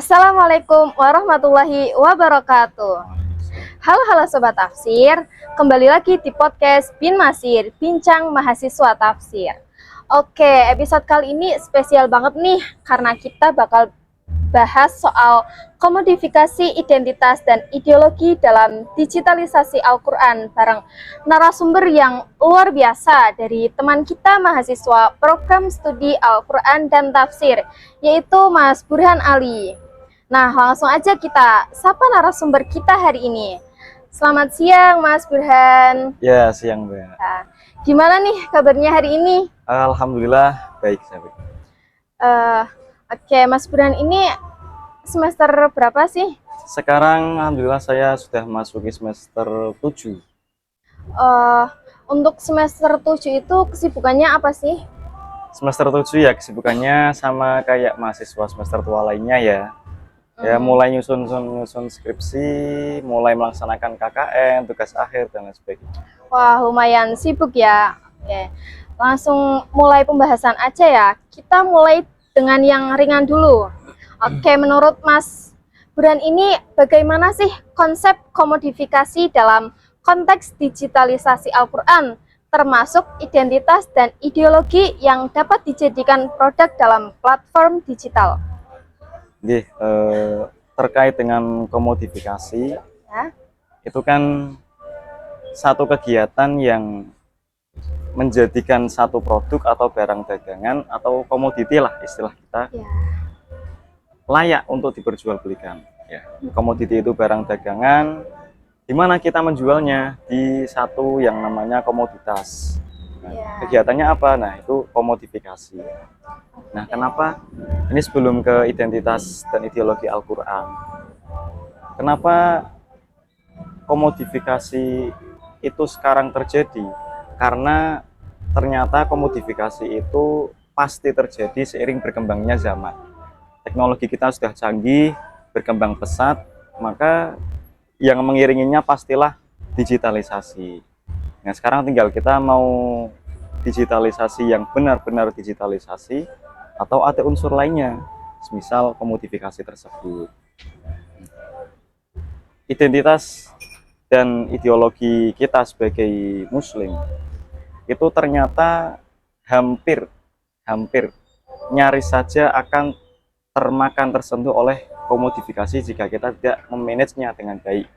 Assalamualaikum warahmatullahi wabarakatuh. Halo Sobat Tafsir, kembali lagi di podcast Bin Masir, Bincang Mahasiswa Tafsir. Oke, episode kali ini spesial banget nih, karena kita bakal bahas soal komodifikasi identitas dan ideologi dalam digitalisasi Al-Quran bareng narasumber yang luar biasa dari teman kita mahasiswa program studi Al-Quran dan Tafsir, yaitu Mas Burhan Ali. Nah, langsung aja kita sapa narasumber kita hari ini. Selamat siang, Mas Burhan. Ya, siang, Mbak. Nah, gimana nih kabarnya hari ini? Alhamdulillah, baik, sahabat. Oke, Mas Burhan ini semester berapa sih? Sekarang, alhamdulillah saya sudah masuki semester 7. Untuk semester 7 itu kesibukannya apa sih? Semester 7 ya, kesibukannya sama kayak mahasiswa semester tua lainnya ya. Ya, mulai nyusun skripsi, mulai melaksanakan KKN, tugas akhir, dan lain sebagainya. Wah, lumayan sibuk ya. Oke. Langsung mulai pembahasan aja ya. Kita mulai dengan yang ringan dulu. Oke, menurut Mas Burhan ini bagaimana sih konsep komodifikasi dalam konteks digitalisasi Al-Quran, termasuk identitas dan ideologi yang dapat dijadikan produk dalam platform digital? Terkait dengan komodifikasi, Ya. itu kan satu kegiatan yang menjadikan satu produk atau barang dagangan atau komoditi lah istilah kita, Ya. layak untuk diperjualbelikan. Ya, komoditi itu barang dagangan, di mana kita menjualnya di satu yang namanya komoditas. Nah, kegiatannya apa? Nah, itu komodifikasi. Nah, kenapa? Ini sebelum ke identitas dan ideologi Al-Quran. Kenapa komodifikasi itu sekarang terjadi? Karena ternyata komodifikasi itu pasti terjadi seiring berkembangnya zaman. Teknologi kita sudah canggih, berkembang pesat, maka yang mengiringinya pastilah digitalisasi. Nah, sekarang tinggal kita mau digitalisasi yang benar-benar digitalisasi atau ada unsur lainnya, semisal komodifikasi tersebut. Identitas dan ideologi kita sebagai muslim itu ternyata hampir nyaris saja akan tersentuh oleh komodifikasi jika kita tidak memanagenya dengan baik.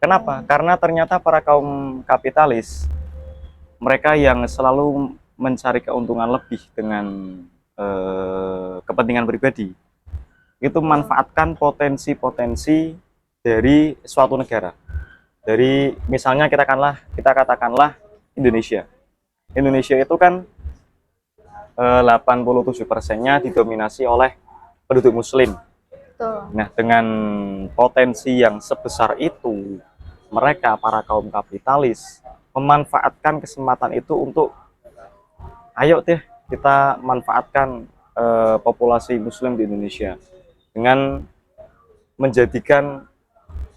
Kenapa? Karena ternyata para kaum kapitalis, mereka yang selalu mencari keuntungan lebih dengan kepentingan pribadi, itu memanfaatkan potensi-potensi dari suatu negara. Dari misalnya kita katakanlah Indonesia. Indonesia itu kan 87%-nya didominasi oleh penduduk muslim. Betul. Nah, dengan potensi yang sebesar itu, mereka para kaum kapitalis memanfaatkan kesempatan itu untuk ayo deh kita manfaatkan populasi muslim di Indonesia dengan menjadikan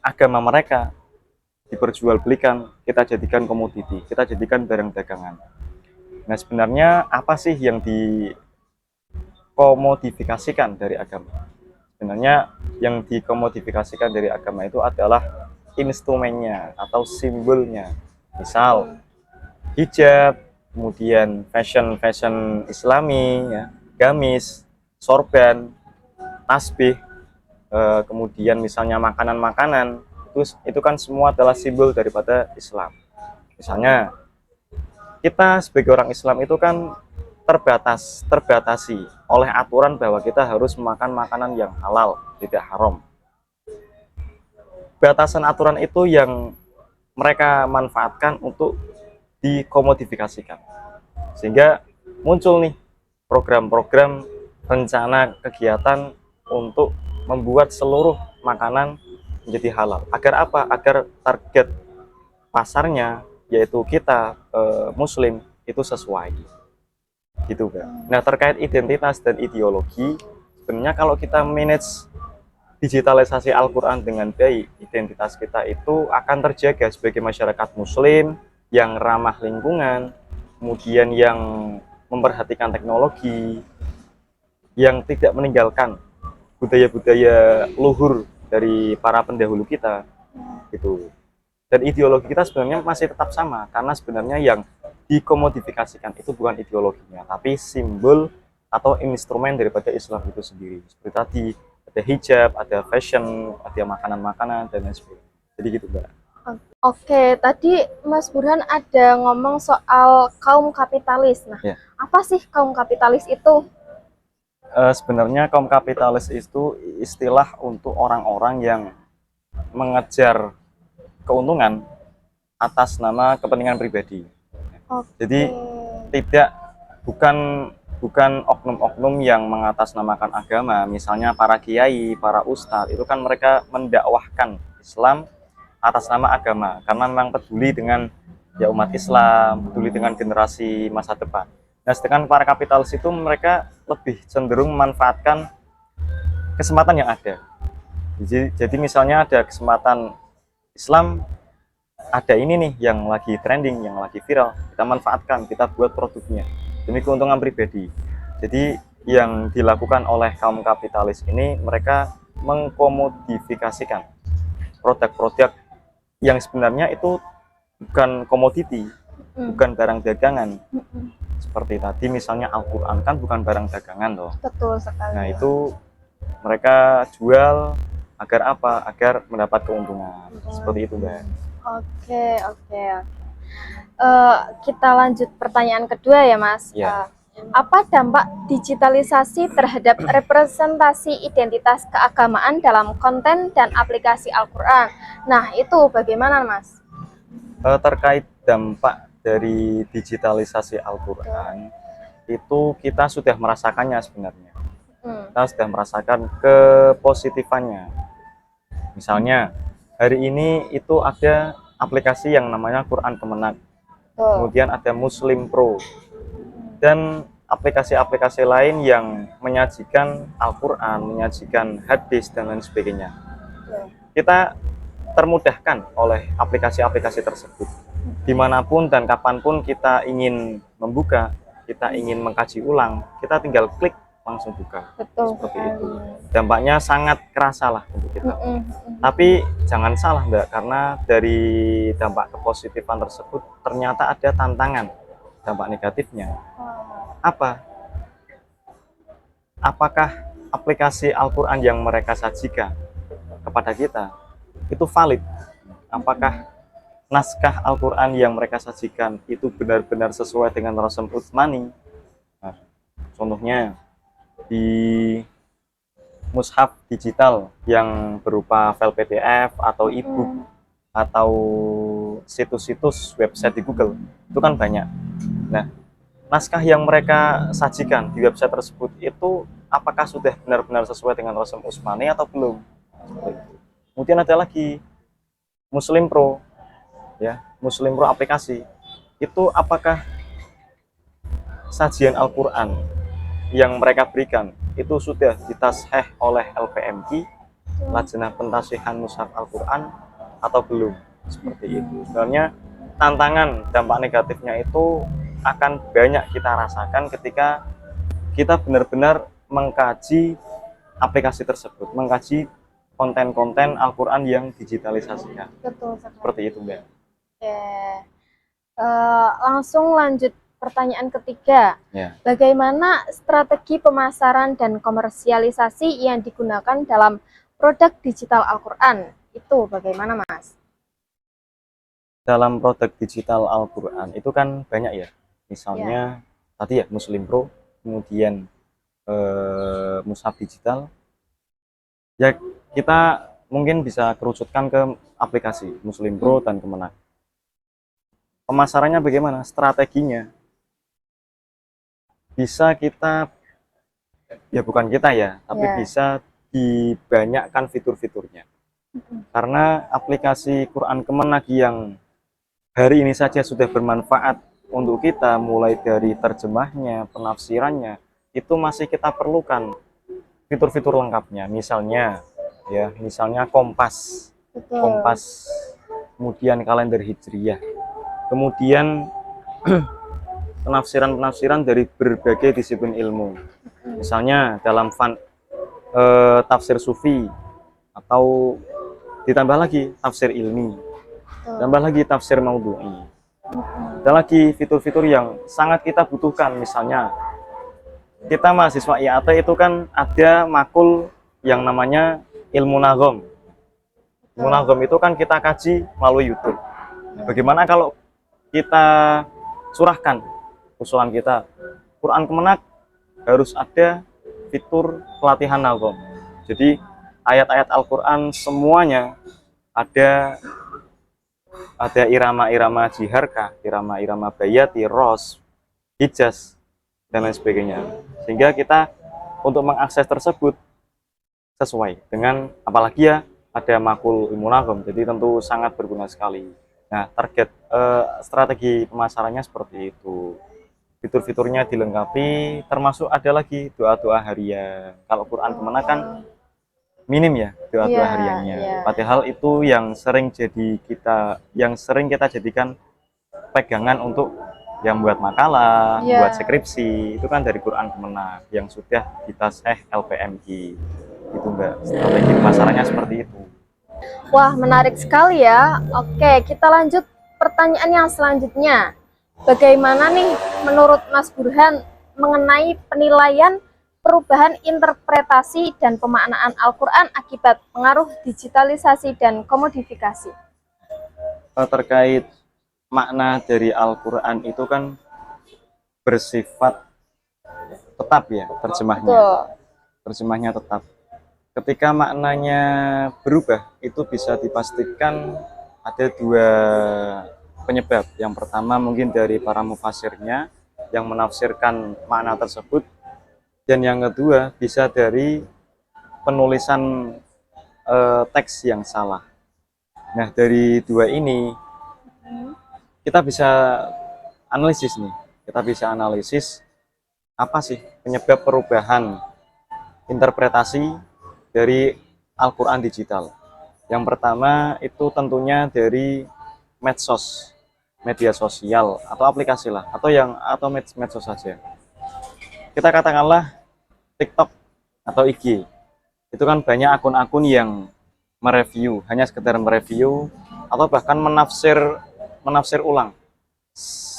agama mereka diperjualbelikan, kita jadikan komoditi, kita jadikan barang dagangan. Nah, sebenarnya apa sih yang dikomodifikasikan dari agama? Sebenarnya yang dikomodifikasikan dari agama itu adalah instrumennya atau simbolnya. Misal hijab, kemudian fashion Islami, ya, gamis, sorban, tasbih, kemudian misalnya makanan itu kan semua adalah simbol daripada Islam. Misalnya kita sebagai orang Islam itu kan terbatasi oleh aturan bahwa kita harus makan makanan yang halal, tidak haram. Batasan aturan itu yang mereka manfaatkan untuk dikomodifikasikan, sehingga muncul nih program-program rencana kegiatan untuk membuat seluruh makanan menjadi halal. Agar apa? Agar target pasarnya, yaitu kita muslim, itu sesuai gitu kan. Nah, terkait identitas dan ideologi, sebenarnya kalau kita manage digitalisasi Al-Quran dengan baik, identitas kita itu akan terjaga sebagai masyarakat muslim yang ramah lingkungan, kemudian yang memperhatikan teknologi, yang tidak meninggalkan budaya-budaya luhur dari para pendahulu kita gitu. Dan ideologi kita sebenarnya masih tetap sama, karena sebenarnya yang dikomodifikasikan itu bukan ideologinya, tapi simbol atau instrumen daripada Islam itu sendiri. Seperti tadi ada hijab, ada fashion, ada makanan-makanan dan lain sebagainya. Jadi gitu, Mbak. Oke, tadi Mas Burhan ada ngomong soal kaum kapitalis. Nah, Ya. apa sih kaum kapitalis itu? Sebenarnya kaum kapitalis itu istilah untuk orang-orang yang mengejar keuntungan atas nama kepentingan pribadi. Oke. Jadi tidak bukan oknum-oknum yang mengatasnamakan agama, misalnya para kiai, para ustadz, itu kan mereka mendakwahkan Islam atas nama agama karena memang peduli dengan ya umat Islam, peduli dengan generasi masa depan. Nah, sedangkan para kapitalis itu mereka lebih cenderung memanfaatkan kesempatan yang ada. Jadi misalnya ada kesempatan Islam, ada ini nih yang lagi trending, yang lagi viral, kita manfaatkan, kita buat produknya demi keuntungan pribadi. Jadi yang dilakukan oleh kaum kapitalis ini, mereka mengkomodifikasikan produk-produk yang sebenarnya itu bukan komoditi, bukan barang dagangan. Seperti tadi misalnya Al-Quran kan bukan barang dagangan loh. Betul sekali. Nah itu mereka jual agar apa? Agar mendapat keuntungan. Seperti itu, Mbak. Oke. Kita lanjut pertanyaan kedua ya, Mas. Ya. Apa dampak digitalisasi terhadap representasi identitas keagamaan dalam konten dan aplikasi Al-Quran? Nah, itu bagaimana, Mas? Terkait dampak dari digitalisasi Al-Quran, itu kita sudah merasakannya sebenarnya. Kita sudah merasakan kepositifannya. Misalnya, hari ini itu ada aplikasi yang namanya Quran Kemenak. Kemudian ada Muslim Pro. Dan aplikasi-aplikasi lain yang menyajikan Al-Quran, menyajikan hadis, dan lain sebagainya. Kita termudahkan oleh aplikasi-aplikasi tersebut. Dimanapun dan kapanpun kita ingin membuka, kita ingin mengkaji ulang, kita tinggal klik, langsung buka. Betul. Seperti itu. Dampaknya sangat kerasa lah untuk kita. Tapi jangan salah, Mbak, karena dari dampak kepositifan tersebut ternyata ada tantangan. Dampak negatifnya apa? Apakah aplikasi Al-Quran yang mereka sajikan kepada kita itu valid? Apakah naskah Al-Quran yang mereka sajikan itu benar-benar sesuai dengan Rasul Utsmani? Nah, contohnya di mushaf digital yang berupa file PDF atau e-book atau situs-situs website di Google, itu kan banyak. Nah, naskah yang mereka sajikan di website tersebut itu apakah sudah benar-benar sesuai dengan Rasul Utsmani atau belum? Kemudian ada lagi Muslim Pro, ya, Muslim Pro aplikasi. Itu apakah sajian Al-Quran yang mereka berikan itu sudah ditasheh oleh LPMI, Lajnah Pentasihan Mushaf Al-Quran, atau belum? Seperti itu. Sebenarnya tantangan dampak negatifnya itu akan banyak kita rasakan ketika kita benar-benar mengkaji aplikasi tersebut, mengkaji konten-konten Al-Quran yang digitalisasikan. Betul sekali. Seperti itu, Mbak. Oke. Langsung lanjut pertanyaan ketiga. Ya. Bagaimana strategi pemasaran dan komersialisasi yang digunakan dalam produk digital Al-Quran? Itu bagaimana, Mas? Dalam produk digital Al-Quran itu kan banyak ya. Misalnya tadi ya Muslim Pro, kemudian mushaf digital. Ya kita mungkin bisa kerucutkan ke aplikasi Muslim Pro dan Kemenak. Pemasarannya bagaimana? Strateginya bisa kita, ya bukan kita ya, tapi bisa dibanyakkan fitur-fiturnya. Karena aplikasi Quran Kemenak yang hari ini saja sudah bermanfaat untuk kita, mulai dari terjemahnya, penafsirannya, itu masih kita perlukan fitur-fitur lengkapnya. Misalnya Kompas. Betul. Kompas, kemudian kalender Hijriyah, kemudian penafsiran-penafsiran dari berbagai disiplin ilmu. Misalnya dalam tafsir sufi, atau ditambah lagi tafsir ilmi, tambah lagi tafsir maudhu'i. Ada lagi fitur-fitur yang sangat kita butuhkan, misalnya kita mahasiswa IAT itu kan ada makul yang namanya ilmu nagom. Ilmu nagom itu kan kita kaji melalui YouTube. Bagaimana kalau kita curahkan usulan kita, Quran Kemenak harus ada fitur pelatihan nagom. Jadi ayat-ayat Al-Quran semuanya ada irama-irama jiharkah, irama-irama bayati, ros, hijaz, dan lain sebagainya. Sehingga kita untuk mengakses tersebut sesuai dengan, apalagi ya ada makul ilmu nagom, jadi tentu sangat berguna sekali. Nah, target strategi pemasarannya seperti itu. Fitur-fiturnya dilengkapi, termasuk ada lagi doa-doa harian. Kalau Quran Kemenak kan minim ya doa-doa hariannya. Padahal itu yang sering kita jadikan pegangan untuk yang buat makalah, buat skripsi, itu kan dari Quran Kemenak yang sudah kita LPMI. Itu Mbak, strategi pemasarannya seperti itu. Wah, menarik sekali ya. Oke, kita lanjut pertanyaan yang selanjutnya. Bagaimana nih menurut Mas Burhan mengenai penilaian perubahan interpretasi dan pemaknaan Al-Quran akibat pengaruh digitalisasi dan komodifikasi? Terkait makna dari Al-Quran itu kan bersifat tetap ya, terjemahnya tetap. Ketika maknanya berubah, itu bisa dipastikan ada dua penyebab. Yang pertama mungkin dari para mufasirnya yang menafsirkan makna tersebut, dan yang kedua bisa dari penulisan teks yang salah. Nah, dari dua ini kita bisa analisis nih, apa sih penyebab perubahan interpretasi dari Al-Quran digital. Yang pertama itu tentunya dari medsos, media sosial atau aplikasi lah, atau medsos saja. Kita katakanlah TikTok atau IG, itu kan banyak akun-akun yang mereview, hanya sekedar mereview atau bahkan menafsir ulang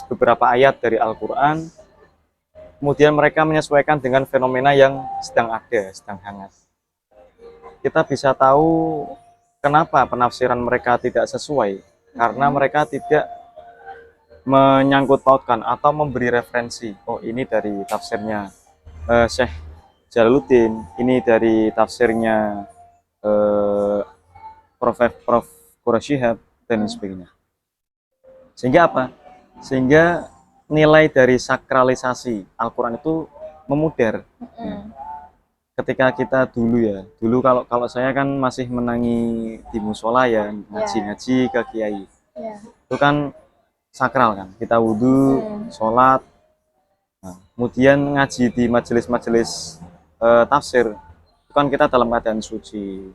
beberapa ayat dari Al-Quran, kemudian mereka menyesuaikan dengan fenomena yang sedang hangat. Kita bisa tahu kenapa penafsiran mereka tidak sesuai, karena mereka tidak menyangkut pautkan atau memberi referensi. Oh, ini dari tafsirnya Syekh Jalaluddin, ini dari tafsirnya Prof. Quraisyihab, dan sebagainya. Sehingga apa? Sehingga nilai dari sakralisasi Al-Quran itu memudar. Ketika kita dulu kalau saya kan masih menangi di musola ya, ngaji ke kiai. Itu kan sakral kan, kita wudhu, sholat, kemudian ngaji di majelis-majelis tafsir, itu kan kita dalam keadaan suci.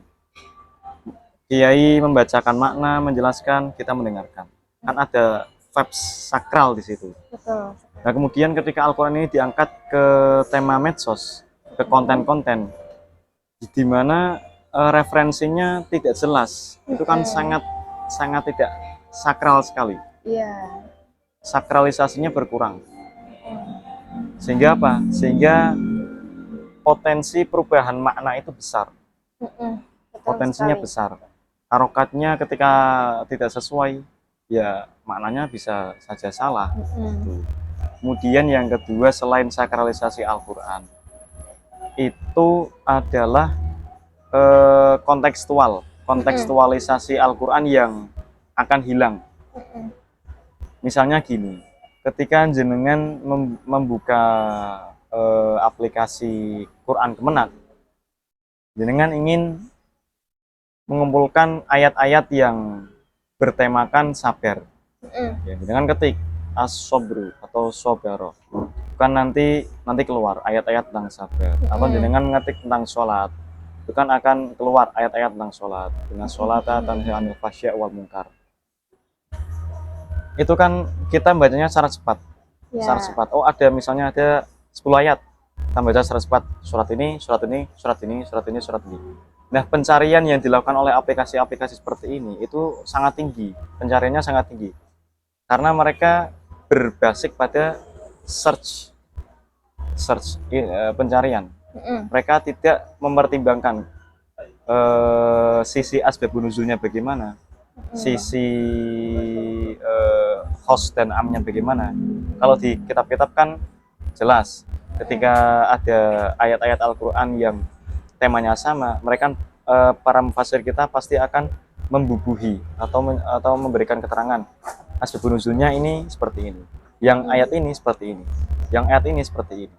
Kiai membacakan makna, menjelaskan, kita mendengarkan. Kan ada vibes sakral di situ. Betul. Nah, kemudian ketika Al-Quran ini diangkat ke tema medsos, ke konten-konten di mana referensinya tidak jelas, itu kan sangat tidak sakral sekali. Sakralisasinya berkurang. Sehingga apa? Sehingga potensi perubahan makna itu besar. Potensinya besar. Harokatnya ketika tidak sesuai, ya maknanya bisa saja salah. Kemudian yang kedua, selain sakralisasi Al-Quran, itu adalah kontekstualisasi Al-Quran yang akan hilang. Misalnya gini, ketika jenengan membuka aplikasi Quran Kemenak, jenengan ingin mengumpulkan ayat-ayat yang bertemakan sabar. Ya, jenengan ketik as-sobru atau sobaro, bukan nanti keluar ayat-ayat tentang sabar. Atau jenengan mengetik tentang sholat, itu kan akan keluar ayat-ayat tentang sholat, dengan sholata tanha anil fasya wal munkar. Itu kan kita bacanya secara cepat. Oh, misalnya ada 10 ayat, kita baca secara cepat, surat ini, surat ini, surat ini, surat ini, surat ini. Nah, pencarian yang dilakukan oleh aplikasi-aplikasi seperti ini itu sangat tinggi, pencariannya sangat tinggi, karena mereka berbasis pada search pencarian. Mereka tidak mempertimbangkan sisi asbabun nuzulnya bagaimana, sisi host dan amnya bagaimana. Kalau di kitab-kitab kan jelas, ketika ada ayat-ayat Al-Quran yang temanya sama, mereka para mufassir kita pasti akan membubuhi atau memberikan keterangan asbabun nuzulnya ini seperti ini, yang ayat ini seperti ini, yang ayat ini seperti ini.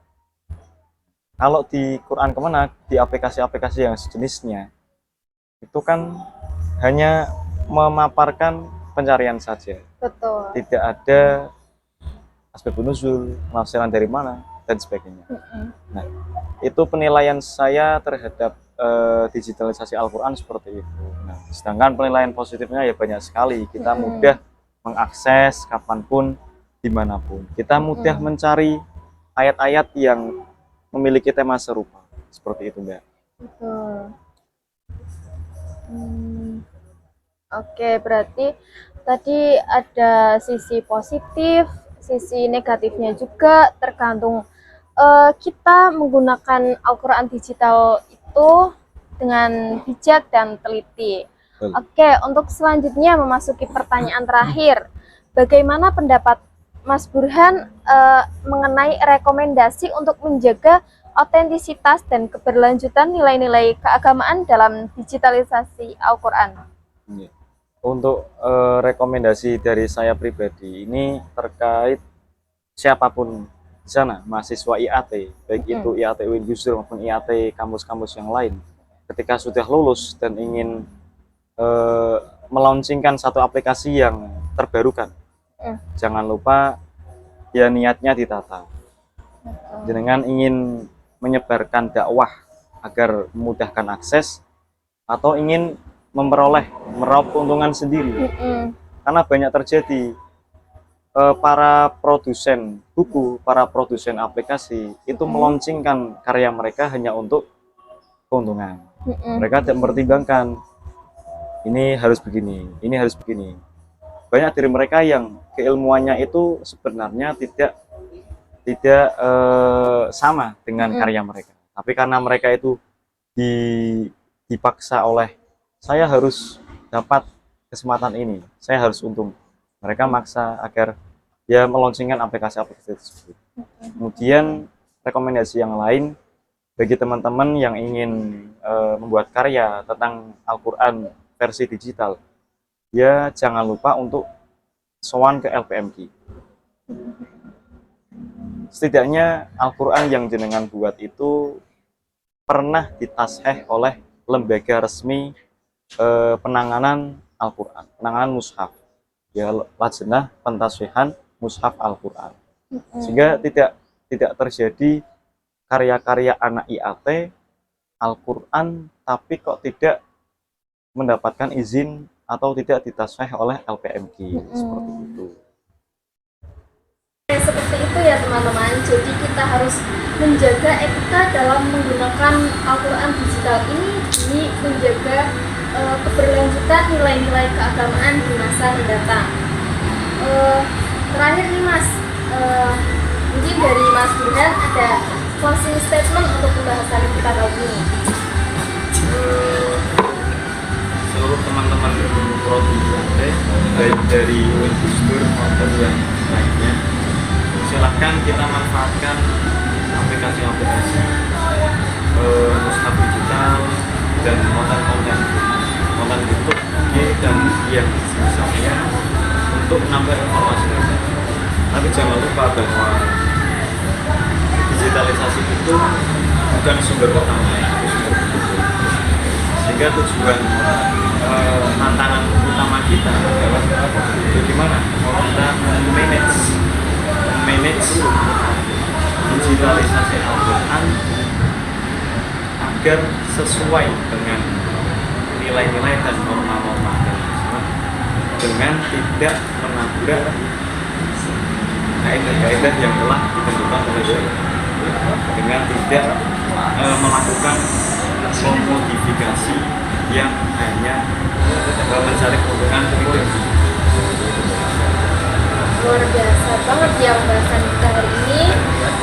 Kalau di Quran Kemenak, di aplikasi-aplikasi yang sejenisnya, itu kan hanya memaparkan pencarian saja. Betul. Tidak ada asbabun nuzul, penafsiran dari mana, dan sebagainya. Nah, itu penilaian saya terhadap digitalisasi Al-Quran seperti itu. Nah, sedangkan penilaian positifnya ya banyak sekali. Kita mudah mengakses kapanpun, dimanapun. Kita mudah mencari ayat-ayat yang memiliki tema serupa. Seperti itu, Mbak. Betul. Oke, berarti tadi ada sisi positif, sisi negatifnya juga, tergantung kita menggunakan Al-Quran digital itu dengan bijak dan teliti. Betul. Oke, untuk selanjutnya memasuki pertanyaan terakhir. Bagaimana pendapat Mas Burhan mengenai rekomendasi untuk menjaga otentisitas dan keberlanjutan nilai-nilai keagamaan dalam digitalisasi Al-Quran? Untuk rekomendasi dari saya pribadi ini terkait siapapun di sana, mahasiswa IAT, baik itu IAT UIN Gusdur maupun IAT kampus-kampus yang lain, ketika sudah lulus dan ingin melaunchingkan satu aplikasi yang terbarukan, jangan lupa ya niatnya ditata. Jenengan ingin menyebarkan dakwah agar memudahkan akses atau ingin meraup keuntungan sendiri. Karena banyak terjadi para produsen buku, para produsen aplikasi itu melaunchingkan karya mereka hanya untuk keuntungan. Mereka tidak mempertimbangkan ini harus begini, ini harus begini. Banyak dari mereka yang keilmuannya itu sebenarnya tidak sama dengan karya mereka. Tapi karena mereka itu dipaksa oleh saya harus dapat kesempatan ini, saya harus untung. Mereka maksa agar ya melaunchingkan aplikasi-aplikasi tersebut. Kemudian rekomendasi yang lain bagi teman-teman yang ingin membuat karya tentang Al-Quran versi digital, ya jangan lupa untuk sowan ke LPMQ. Setidaknya Al-Quran yang jenengan buat itu pernah ditasheh oleh lembaga resmi penanganan Al-Quran, penanganan mushaf, ya Lajnah Pentasyihan Mushaf Al-Quran. Sehingga tidak terjadi karya-karya anak IAT Al-Quran tapi kok tidak mendapatkan izin atau tidak ditasheh oleh LPMQ. Seperti itu. Seperti itu ya teman-teman, jadi kita harus menjaga etika dalam menggunakan Al-Quran digital ini demi menjaga keberlanjutan nilai-nilai keagamaan di masa mendatang. Terakhir nih Mas, mungkin dari Mas Burhan ada closing statement untuk pembahasan kita kali ini. Seluruh teman-teman prodi baik dari UIN Gusdur maupun yang lainnya, silahkan kita manfaatkan aplikasi-aplikasi mushaf digital dan konten YouTube dan yang misalnya untuk menambah informasi. Tapi jangan lupa bahwa digitalisasi itu bukan sumber utama, itu sumber hidup. Sehingga tujuan tantangan utama kita adalah bagaimana kita manage digitalisasi Al-Quran agar sesuai dengan nilai-nilai dan norma-norma agama, dengan tidak menabrak kaidah-kaidah yang telah ditentukan oleh syariat, dengan tidak melakukan komodifikasi yang hanya mencari keuntungan pribadi. Luar biasa banget ya pembahasan kita hari ini.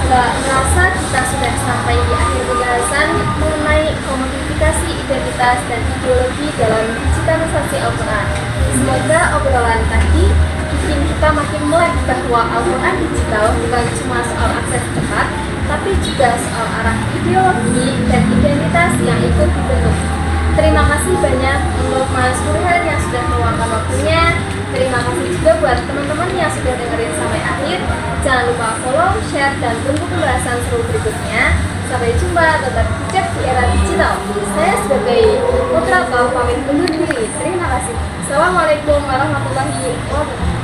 Nggak merasa kita sudah sampai di akhir pembahasan mengenai komodifikasi identitas dan ideologi dalam digitalisasi Al-Quran. Semoga obrolan tadi bikin kita makin melek bahwa Al-Quran digital bukan cuma soal akses cepat, tapi juga soal arah ideologi dan identitas yang ikut dibentuk. Terima kasih banyak untuk Mas Burhan yang sudah meluangkan waktunya. Terima kasih juga buat teman-teman yang sudah dengerin sampai akhir. Jangan lupa follow, share, dan tunggu pembahasan seru berikutnya. Sampai jumpa, tetap bijak di era digital. Saya sebagai moderator pamit undur diri. Terima kasih. Assalamualaikum warahmatullahi wabarakatuh.